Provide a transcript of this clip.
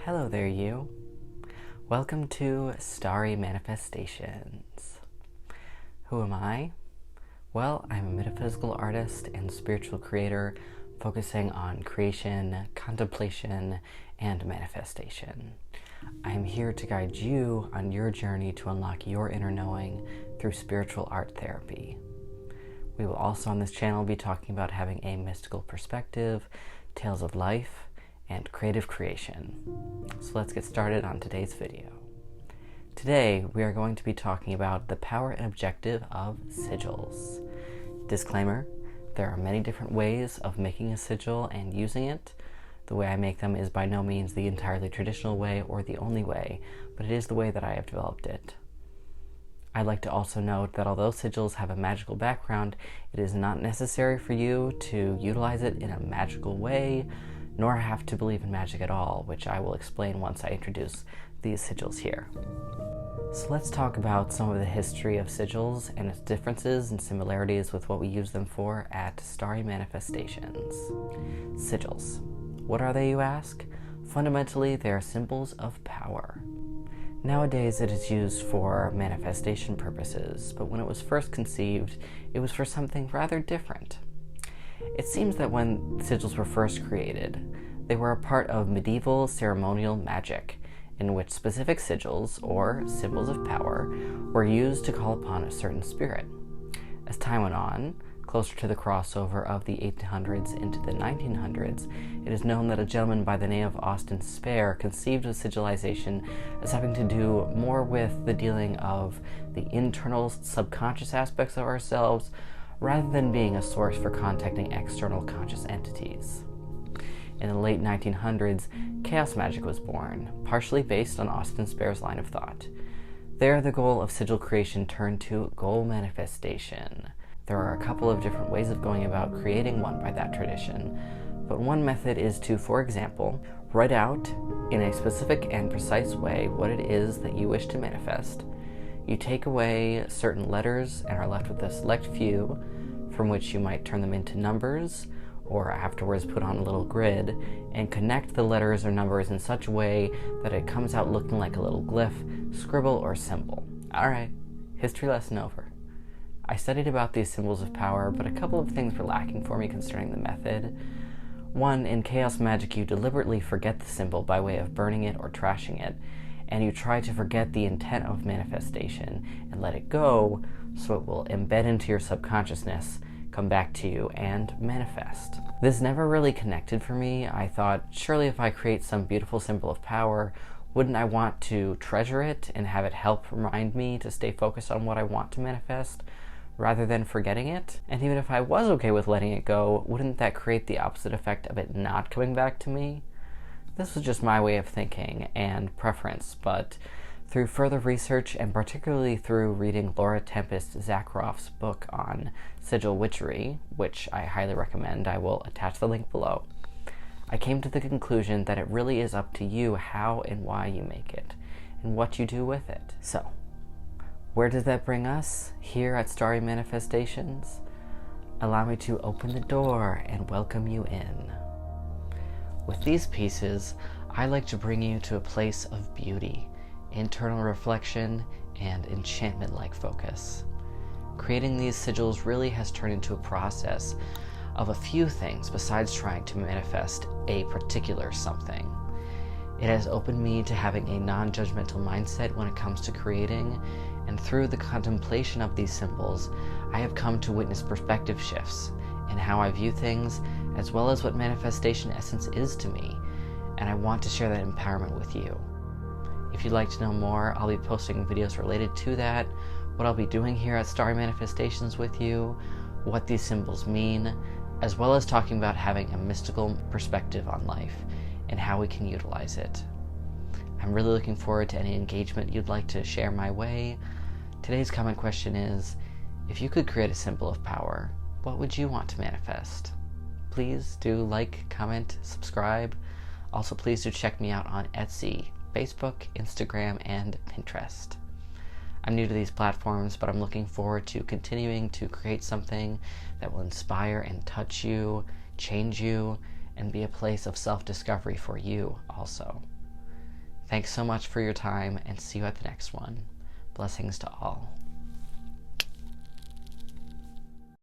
Hello there, you. Welcome to Starry Manifestations. Who am I? Well, I'm a metaphysical artist and spiritual creator focusing on creation, contemplation, and manifestation. I'm here to guide you on your journey to unlock your inner knowing through spiritual art therapy. We will also on this channel be talking about having a mystical perspective, tales of life, and creative creation. So let's get started on today's video. Today we are going to be talking about the power and objective of sigils. Disclaimer, there are many different ways of making a sigil and using it. The way I make them is by no means the entirely traditional way or the only way, but it is the way that I have developed it. I'd like to also note that although sigils have a magical background, it is not necessary for you to utilize it in a magical way, nor have to believe in magic at all, which I will explain once I introduce these sigils here. So let's talk about some of the history of sigils and its differences and similarities with what we use them for at Starry Manifestations. Sigils. What are they, you ask? Fundamentally, they are symbols of power. Nowadays, it is used for manifestation purposes, but when it was first conceived, it was for something rather different. It seems that when sigils were first created, they were a part of medieval ceremonial magic, in which specific sigils, or symbols of power, were used to call upon a certain spirit. As time went on, closer to the crossover of the 1800s into the 1900s, it is known that a gentleman by the name of Austin Spare conceived of sigilization as having to do more with the dealing of the internal subconscious aspects of ourselves, rather than being a source for contacting external conscious entities. In the late 1900s, chaos magic was born, partially based on Austin Spare's line of thought. There, the goal of sigil creation turned to goal manifestation. There are a couple of different ways of going about creating one by that tradition, but one method is to, for example, write out in a specific and precise way what it is that you wish to manifest. You take away certain letters and are left with a select few, from which you might turn them into numbers, or afterwards put on a little grid, and connect the letters or numbers in such a way that it comes out looking like a little glyph, scribble, or symbol. Alright, history lesson over. I studied about these symbols of power, but a couple of things were lacking for me concerning the method. One, in chaos magic you deliberately forget the symbol by way of burning it or trashing it, and you try to forget the intent of manifestation and let it go so it will embed into your subconsciousness, come back to you, and manifest. This never really connected for me. I thought, surely if I create some beautiful symbol of power, wouldn't I want to treasure it and have it help remind me to stay focused on what I want to manifest, rather than forgetting it? And even if I was okay with letting it go, wouldn't that create the opposite effect of it not coming back to me? This was just my way of thinking and preference, but through further research, and particularly through reading Laura Tempest Zakharov's book on sigil witchery, which I highly recommend, I will attach the link below, I came to the conclusion that it really is up to you how and why you make it, and what you do with it. So, where does that bring us here at Starry Manifestations? Allow me to open the door and welcome you in. With these pieces, I like to bring you to a place of beauty, internal reflection, and enchantment-like focus. Creating these sigils really has turned into a process of a few things besides trying to manifest a particular something. It has opened me to having a non-judgmental mindset when it comes to creating, and through the contemplation of these symbols, I have come to witness perspective shifts in how I view things, as well as what manifestation essence is to me, and I want to share that empowerment with you. If you'd like to know more, I'll be posting videos related to that, what I'll be doing here at Starry Manifestations with you, what these symbols mean, as well as talking about having a mystical perspective on life and how we can utilize it. I'm really looking forward to any engagement you'd like to share my way. Today's comment question is, if you could create a symbol of power, what would you want to manifest? Please do like, comment, subscribe. Also, please do check me out on Etsy, Facebook, Instagram, and Pinterest. I'm new to these platforms, but I'm looking forward to continuing to create something that will inspire and touch you, change you, and be a place of self-discovery for you also. Thanks so much for your time, and see you at the next one. Blessings to all.